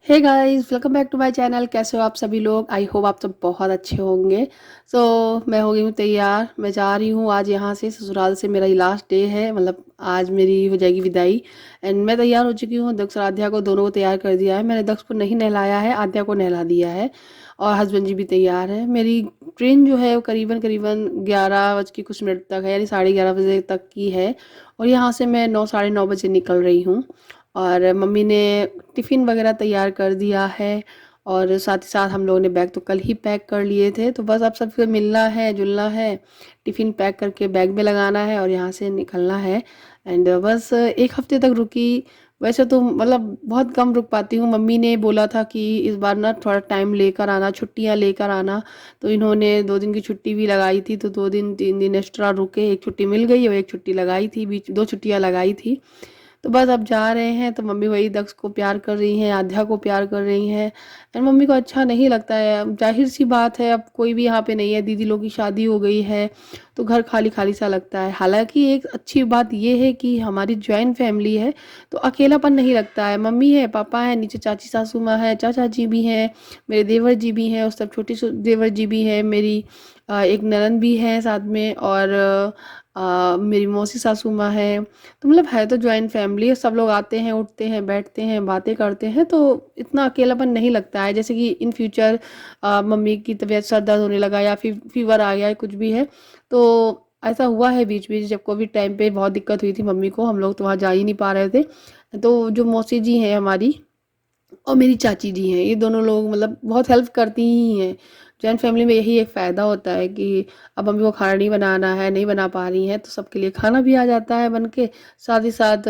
Hey guys, welcome back to my channel. कैसे हो आप सभी लोग? आई होप आप सब बहुत अच्छे होंगे। मैं हो गई हूँ तैयार। मैं जा रही हूँ आज यहाँ से ससुराल से। मेरा ये लास्ट डे है, मतलब आज मेरी हो जाएगी विदाई। एंड मैं तैयार हो चुकी हूँ। दक्ष और आध्या को दोनों को तैयार कर दिया है मैंने। दक्ष को नहीं नहलाया है, आध्या को नहला दिया है और हस्बैंड जी भी तैयार हैं। मेरी ट्रेन जो है वो करीबन करीबन 11 बज के कुछ मिनट तक है, यानी 11:30 बजे तक की है। और यहाँ से मैं 9 साढ़े 9 बजे निकल रही हूँ। और मम्मी ने टिफ़िन वगैरह तैयार कर दिया है। और साथ ही साथ हम लोगों ने बैग तो कल ही पैक कर लिए थे, तो बस अब सबसे मिलना है जुलना है। टिफ़िन पैक करके बैग में लगाना है और यहाँ से निकलना है। एंड बस 1 हफ्ते तक रुकी। वैसे तो मतलब बहुत कम रुक पाती हूँ। मम्मी ने बोला था कि इस बार ना थोड़ा टाइम लेकर आना, छुट्टियाँ लेकर आना। तो इन्होंने 2 दिन की छुट्टी भी लगाई थी, तो 2 दिन 3 दिन एक्स्ट्रा रुके। एक छुट्टी मिल गई और एक छुट्टी लगाई थी, बीच 2 छुट्टियाँ लगाई थी। तो बस अब जा रहे हैं। तो मम्मी वही दक्ष को प्यार कर रही हैं, आध्या को प्यार कर रही हैं। एंड मम्मी को अच्छा नहीं लगता है। अब जाहिर सी बात है, अब कोई भी यहाँ पे नहीं है, दीदी लोग की शादी हो गई है, तो घर खाली खाली सा लगता है। हालांकि एक अच्छी बात ये है कि हमारी जॉइंट फैमिली है, तो अकेलापन नहीं लगता है। मम्मी है, पापा है, नीचे चाची सासू माँ है, चाचा जी भी हैं, मेरे देवर जी भी हैं, उस सब छोटी देवर जी भी हैं, मेरी एक ननद भी है साथ में, और मेरी मौसी सासू माँ है। तो मतलब है तो जॉइंट फैमिली है। सब लोग आते हैं, उठते हैं, बैठते हैं, बातें करते हैं, तो इतना अकेलापन नहीं लगता है। जैसे कि इन फ्यूचर मम्मी की तबीयत सर दर्द होने लगा या फिर फीवर आ गया है, कुछ भी है, तो ऐसा हुआ है बीच बीच। जब कोविड टाइम पे बहुत दिक्कत हुई थी मम्मी को, हम लोग तो वहाँ जा ही नहीं पा रहे थे। तो जो मौसी जी हैं हमारी और मेरी चाची जी हैं, ये दोनों लोग मतलब बहुत हेल्प करती ही हैं। जॉइंट फैमिली में यही एक फ़ायदा होता है कि अब मम्मी को खाना नहीं बनाना है, नहीं बना पा रही हैं, तो सबके लिए खाना भी आ जाता है बन के। साथ ही साथ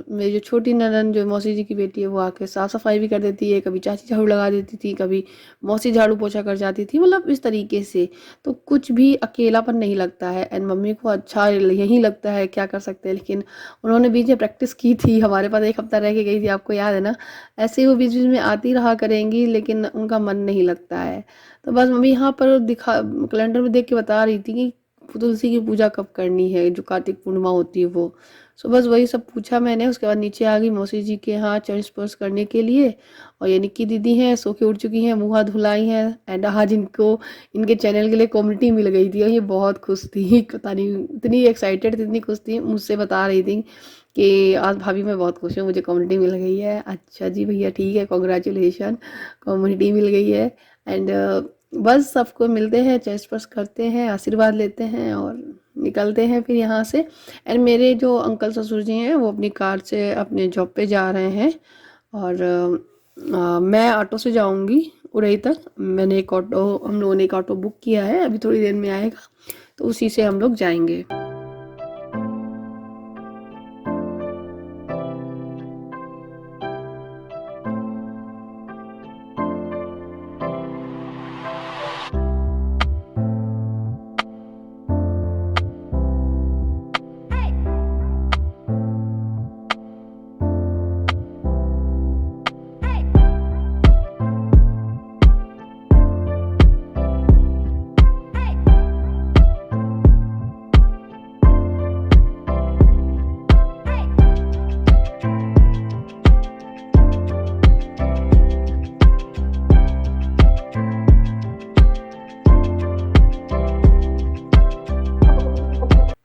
मेरी जो छोटी ननद जो मौसी जी की बेटी है, वो आके साफ़ सफाई भी कर देती है। कभी चाची झाड़ू लगा देती थी, कभी मौसी झाड़ू पोछा कर जाती थी, मतलब इस तरीके से। तो कुछ भी अकेलापन नहीं लगता है। एंड मम्मी को अच्छा यही लगता है, क्या कर सकते हैं। लेकिन उन्होंने बीच में प्रैक्टिस की थी, हमारे पास 1 हफ्ता रह के गई थी, आपको याद है ना। ऐसे ही वो बीच बीच में आती रहा करेंगी, लेकिन उनका मन नहीं लगता है। तो बस मम्मी यहाँ पर दिखा कैलेंडर में देख के बता रही थी कि तुलसी की पूजा कब करनी है, जो कार्तिक पूर्णिमा होती है वो। सो बस वही सब पूछा मैंने। उसके बाद नीचे आ गई मौसी जी के यहाँ चरण स्पर्श करने के लिए। और ये निक्की दीदी हैं, सो के उठ चुकी हैं, मुँह हाथ धुलाई हैं। एंड आज इनको इनके चैनल के लिए कम्युनिटी मिल गई थी और ये बहुत खुश थी। पता नहीं इतनी एक्साइटेड थी, इतनी खुश थी, मुझसे बता रही थी कि आज भाभी मैं बहुत खुश हूँ, मुझे कम्युनिटी मिल गई है। अच्छा जी भैया, ठीक है, कॉन्ग्रेचुलेशन, कम्युनिटी मिल गई है। एंड बस सबको मिलते हैं, चेस्ट पर्स करते हैं, आशीर्वाद लेते हैं और निकलते हैं फिर यहाँ से। एंड मेरे जो अंकल ससुर जी हैं, वो अपनी कार से अपने जॉब पे जा रहे हैं। और मैं ऑटो से जाऊँगी उरई तक। मैंने एक ऑटो हम लोगों ने एक ऑटो बुक किया है, अभी थोड़ी देर में आएगा, तो उसी से हम लोग जाएंगे।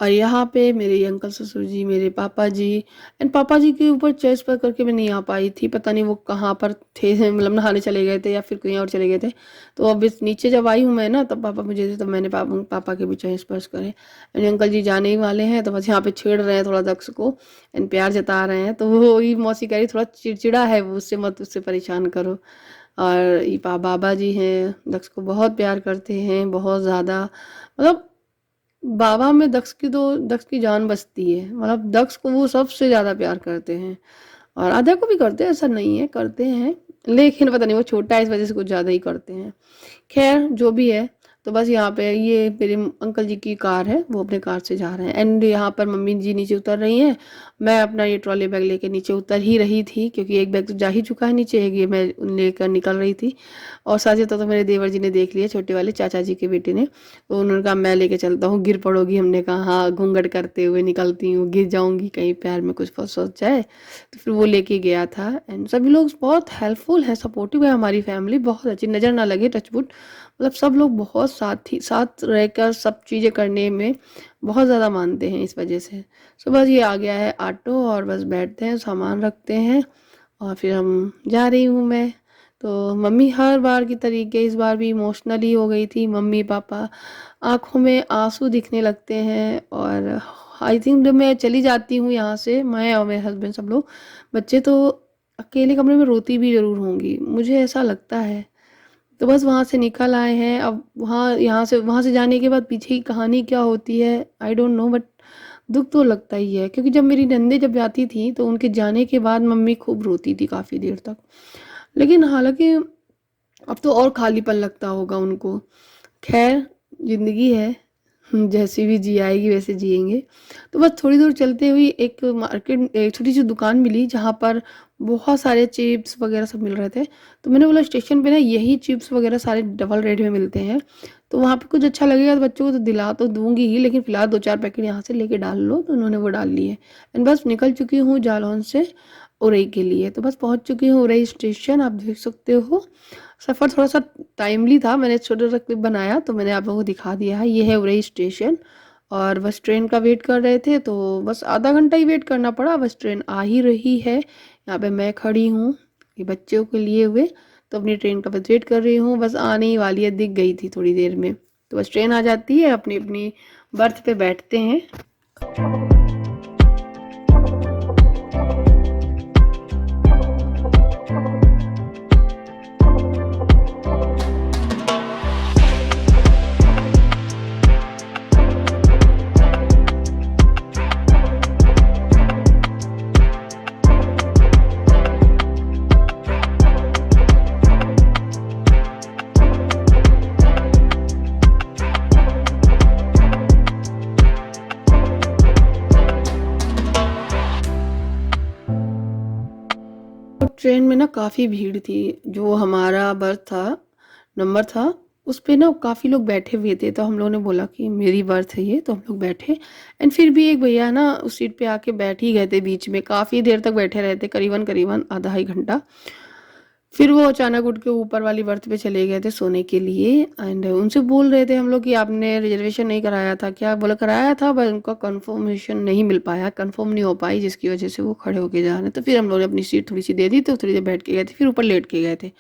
और यहाँ पे मेरे अंकल ससुर जी, मेरे पापा जी। एंड पापा जी के ऊपर चेस्ट पर करके मैं नहीं आ पाई थी, पता नहीं वो कहाँ पर थे, मतलब नहाने चले गए थे या फिर कहीं और चले गए थे। तो अब इस नीचे जब आई हूँ मैं ना, तब पापा मुझे थे, तब मैंने पापा के भी चेस्ट स्पर्श करे। एंड अंकल जी जाने ही वाले हैं, तो बस यहाँ पे छेड़ रहे हैं थोड़ा दक्ष को। एंड प्यार जता रहे हैं, तो वो ही मौसी कह रही थोड़ा चिड़चिड़ा है वो, उससे मत उससे परेशान करो। और ये बाबा जी हैं, दक्ष को बहुत प्यार करते हैं, बहुत ज़्यादा। मतलब बाबा में दक्ष की जान बसती है। मतलब दक्ष को वो सबसे ज़्यादा प्यार करते हैं। और आध्या को भी करते हैं, ऐसा नहीं है, करते हैं, लेकिन पता नहीं वो छोटा है इस वजह से कुछ ज़्यादा ही करते हैं। खैर जो भी है, तो बस यहाँ पे ये मेरे अंकल जी की कार है, वो अपने कार से जा रहे हैं। एंड यहाँ पर मम्मी जी नीचे उतर रही हैं। मैं अपना ये ट्रॉली बैग लेके नीचे उतर ही रही थी, क्योंकि एक बैग तो जा ही चुका है नीचे, एक ये मैं लेकर निकल रही थी। और साथ तो मेरे देवर जी ने देख लिया, छोटे वाले चाचा जी के बेटे ने। तो उन्होंने कहा मैं लेके चलता हूँ, गिर पड़ोगी। हमने कहा हाँ, घूंघट करते हुए निकलती हूँ, गिर जाऊँगी कहीं पैर में कुछ फंस जाए। तो फिर वो लेके गया था। एंड सभी लोग बहुत हेल्पफुल है, सपोर्टिव है। हमारी फैमिली बहुत अच्छी, नज़र ना लगे टचवुड, मतलब सब लोग बहुत साथ रहकर सब चीज़ें करने में बहुत ज़्यादा मानते हैं, इस वजह से। सो बस ये आ गया है ऑटो, और बस बैठते हैं, सामान रखते हैं, और फिर हम जा रही हूँ मैं। तो मम्मी हर बार की तरीके इस बार भी इमोशनली हो गई थी। मम्मी पापा आंखों में आंसू दिखने लगते हैं। और आई थिंक जब मैं चली जाती हूँ यहाँ से, मैं और मेरे हस्बैंड सब लोग, बच्चे तो अकेले कमरे में रोती भी ज़रूर होंगी, मुझे ऐसा लगता है। तो बस वहाँ से निकल आए हैं। अब वहाँ से जाने के बाद पीछे की कहानी क्या होती है आई डोंट नो, बट दुख तो लगता ही है। क्योंकि जब मेरी नंदे जब जाती थी तो उनके जाने के बाद मम्मी खूब रोती थी काफ़ी देर तक। लेकिन हालांकि अब तो और खालीपन लगता होगा उनको। खैर, जिंदगी है, जैसी भी जी आएगी वैसे जिएंगे। तो बस थोड़ी दूर चलते हुए एक मार्केट, एक छोटी सी दुकान मिली जहाँ पर बहुत सारे चिप्स वगैरह सब मिल रहे थे। तो मैंने बोला स्टेशन पे ना यही चिप्स वगैरह सारे डबल रेट में मिलते हैं, तो वहाँ पे कुछ अच्छा लगेगा तो बच्चों को तो दिला तो दूंगी ही, लेकिन फिलहाल 2-4 पैकेट यहाँ से लेके डाल लो। तो उन्होंने वो डाल लिए। एंड बस निकल चुकी हूँ जालौन से उरई के लिए। तो बस पहुँच चुकी हूँ उरई स्टेशन, आप देख सकते हो। सफ़र थोड़ा सा टाइमली था, मैंने छोटा सा क्लिप बनाया तो मैंने आप लोगों को दिखा दिया है। ये है उरई स्टेशन, और बस ट्रेन का वेट कर रहे थे, तो बस आधा घंटा ही वेट करना पड़ा, बस ट्रेन आ ही रही है। यहाँ पे मैं खड़ी हूँ ये बच्चों के लिए हुए, तो अपनी ट्रेन का बस वेट कर रही हूँ। बस आने ही वाली है, दिख गई थी थोड़ी देर में। तो बस ट्रेन आ जाती है, अपनी अपनी बर्थ पे बैठते हैं। ट्रेन में ना काफ़ी भीड़ थी। जो हमारा बर्थ था, नंबर था, उस पे ना काफ़ी लोग बैठे हुए थे। तो हम लोगों ने बोला कि मेरी बर्थ है ये, तो हम लोग बैठे। एंड फिर भी एक भैया ना उस सीट पे आके बैठ ही गए थे बीच में, काफ़ी देर तक बैठे रहे थे, करीबन करीबन आधा ही घंटा। फिर वो अचानक उठ के ऊपर वाली बर्थ पे चले गए थे सोने के लिए। एंड उनसे बोल रहे थे हम लोग कि आपने रिजर्वेशन नहीं कराया था क्या? बोला कराया था, पर उनका कंफर्मेशन नहीं मिल पाया, कंफर्म नहीं हो पाई, जिसकी वजह से वो खड़े होके जा रहे हैं। तो फिर हम लोगों ने अपनी सीट थोड़ी सी दे दी, तो थोड़ी देर बैठ के गए थे, फिर ऊपर लेट के गए थे।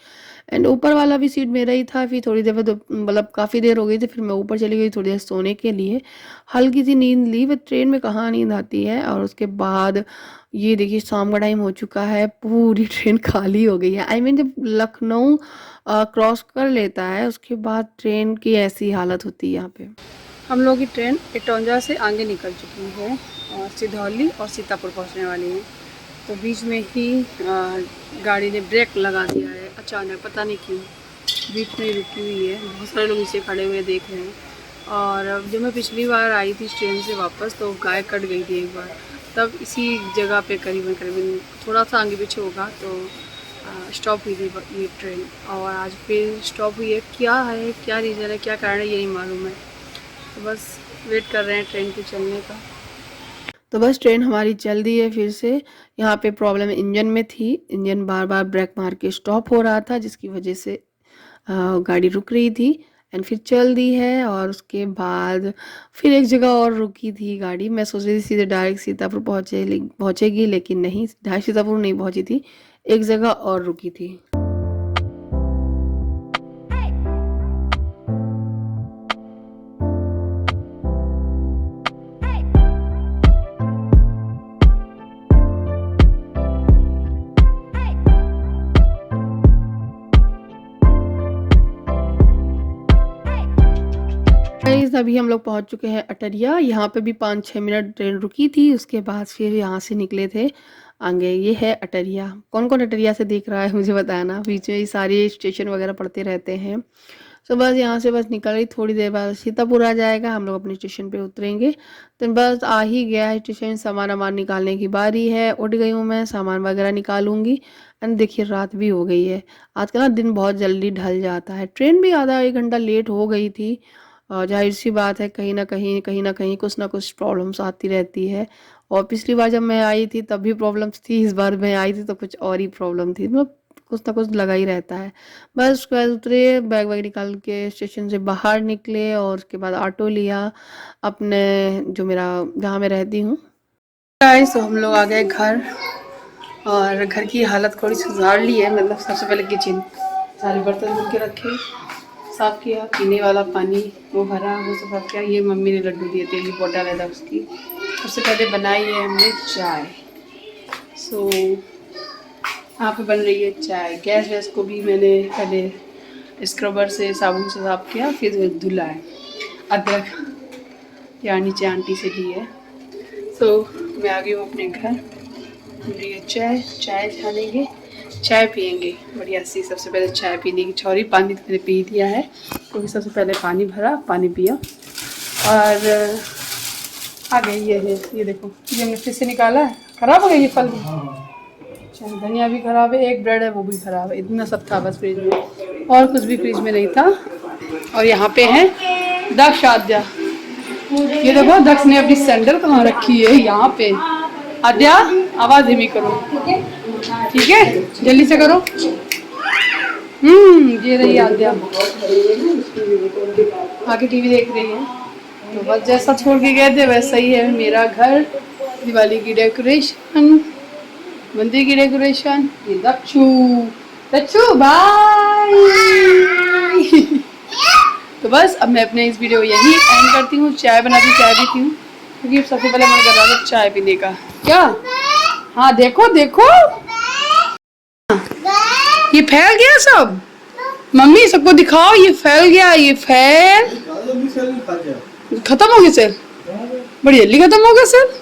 एंड ऊपर वाला भी सीट मेरा ही था। फिर थोड़ी देर बाद मतलब काफ़ी देर हो गई थी, फिर मैं ऊपर चली गई थोड़ी देर सोने के लिए। हल्की सी नींद ली, बट ट्रेन में कहाँ नींद आती है। और उसके बाद ये देखिए शाम का टाइम हो चुका है, पूरी ट्रेन खाली हो गई है। आई मीन जब लखनऊ क्रॉस कर लेता है उसके बाद ट्रेन की ऐसी हालत होती है यहाँ पे। हम लोग की ट्रेन इटौंजा से आगे निकल चुकी है, और सिधौली और सीतापुर पहुँचने वाली है। तो बीच में ही गाड़ी ने ब्रेक लगा दिया है अचानक, पता नहीं क्यों बीच में रुकी हुई है। बहुत सारे लोग नीचे खड़े हुए देख रहे हैं। और जब मैं पिछली बार आई थी ट्रेन से वापस, तो गाय कट गई थी एक बार, तब इसी जगह पे करीबन करीबन थोड़ा सा आगे पीछे होगा तो स्टॉप हुई थी ये ट्रेन। और आज फिर स्टॉप हुई है, क्या रीज़न है, क्या कारण है, ये नहीं मालूम है। तो बस वेट कर रहे हैं ट्रेन के चलने का। तो बस ट्रेन हमारी चल दी है फिर से। यहाँ पे प्रॉब्लम इंजन में थी, इंजन बार बार ब्रेक मार के स्टॉप हो रहा था, जिसकी वजह से गाड़ी रुक रही थी। एंड फिर चल दी है, और उसके बाद फिर एक जगह और रुकी थी गाड़ी। मैं सोच रही थी सीधे डायरेक्ट सीतापुर पहुँचेगी, लेकिन नहीं, डायरेक्ट सीतापुर नहीं पहुँची थी, एक जगह और रुकी थी। गाइस अभी हम लोग पहुंच चुके हैं अटरिया। यहाँ पे भी 5-6 मिनट ट्रेन रुकी थी, उसके बाद फिर यहाँ से निकले थे आगे। ये है अटरिया। कौन कौन अटरिया से देख रहा है मुझे बताना, बीच में ये सारे स्टेशन वगैरह पड़ते रहते हैं। तो बस यहाँ से बस निकल रही, थोड़ी देर बाद सीतापुर आ जाएगा, हम लोग अपने स्टेशन पे उतरेंगे। तो बस आ ही गया है स्टेशन, सामान वामान निकालने की बारी है। उठ गई हूँ मैं, सामान वगैरह निकालूंगी। एंड देखिए रात भी हो गई है। आज का ना दिन बहुत जल्दी ढल जाता है। ट्रेन भी आधा 1 घंटा लेट हो गई थी। और जाहिर सी बात है, कहीं ना कहीं कुछ ना कुछ प्रॉब्लम्स आती रहती है। और पिछली बार जब मैं आई थी तब भी प्रॉब्लम्स थी, इस बार मैं आई थी तो कुछ और ही प्रॉब्लम थी। मतलब कुछ ना कुछ लगा ही रहता है। बस उसके बाद उतरे, बैग वैग निकाल के स्टेशन से बाहर निकले और उसके बाद ऑटो लिया अपने, जो मेरा जहाँ मैं रहती हूँ। गाइस, तो हम लोग आ गए घर। और घर की हालत थोड़ी सुधार ली है। मतलब सबसे पहले किचन, सारे बर्तन धुल के रखे, साफ़ किया, पीने वाला पानी वो भरा, वो सब साफ किया। ये मम्मी ने लड्डू दिए थे, ये बोतल है था उसकी। सबसे पहले बनाई है हमने चाय। सो यहाँ पे बन रही है चाय। गैस वैस को भी मैंने पहले स्क्रबर से साबुन से साफ किया, फिर धुला है। अदरक यहाँ नीचे आंटी से ली है। सो मैं आ गई हूँ अपने घर। मेरी चाय छानेंगे, चाय पियेंगे बढ़िया सी। सबसे पहले चाय पीने की छौरी, पानी तो मैंने पी दिया है क्योंकि सबसे पहले पानी भरा, पानी पिया। और आ गई ये देखो, ये हमने फ्रिज से निकाला है। खराब हो गया ये फल भी। धनिया भी खराब है, एक ब्रेड है वो भी खराब है। इतना सब था बस फ्रिज में, और कुछ भी फ्रिज में नहीं था। और यहाँ पे है दक्ष आद्या। ये देखो दक्ष ने अपनी सैंडल कहाँ रखी है, यहाँ पे। आद्या आवाज धीमी करो, ठीक है, जल्दी से करो। ये रही आद्या, आगे टीवी देख रही है। तो बस जैसा छोड़ के गए थे वैसा ही है मेरा घर। दिवाली की डेकोरेशन, मंदिर की डेकोरेशन। ये दक्षू बाय। तो बस अब मैं अपने इस वीडियो यही एंड करती हूँ। चाय बनाती, चाय पीती हूँ क्योंकि सबसे पहले मन कर रहा था चाय पीने का। क्या? हाँ देखो देखो, ये फैल गया सब। मम्मी सबको दिखाओ, ये फैल गया, ये खत्म हो गया सर, बड़ी जल्दी खत्म हो गया सर।